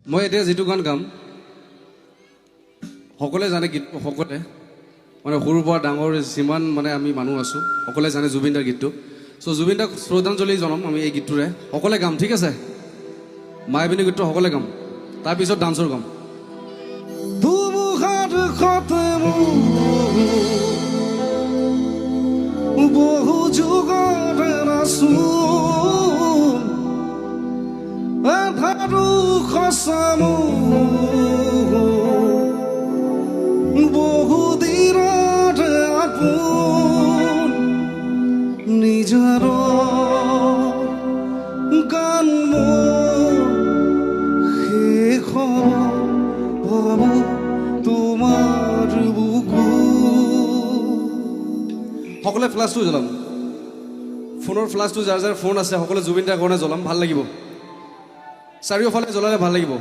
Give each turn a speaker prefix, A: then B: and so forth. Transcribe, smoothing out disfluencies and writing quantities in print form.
A: মই এতিয়া যিটো গান গাম সকলোৱে জানে গীত সকলোৱে মানে সৰুৰ পৰা ডাঙৰ যিমান মানে আমি মানুহ আছোঁ সকলোৱে জানে জুবিন দাৰ গীতটো চ' জুবিন দাক শ্ৰদ্ধাঞ্জলি জনাম আমি এই গীতটোৰে সকলোৱে গাম ঠিক আছে মায়াবিনী গীতটো সকলোৱে গাম তাৰপিছত ডান্সৰ গাম
B: বহু যুগৰ ৰাসুল আধাৰো খচামো বহু দিনত আপোন নিজৰ গান মোৰ শেষ হ'ব তোমাৰ বুকু
A: সকলোৱে ফ্লাছটো জ্বলাম ফোনৰ ফ্লাছটো যাৰ যাৰ ফোন আছে সকলোৱে জুবিন দাৰ কাৰণে জ্বলাম ভাল লাগিব চাৰিওফালে জ্বলালে ভাল লাগিব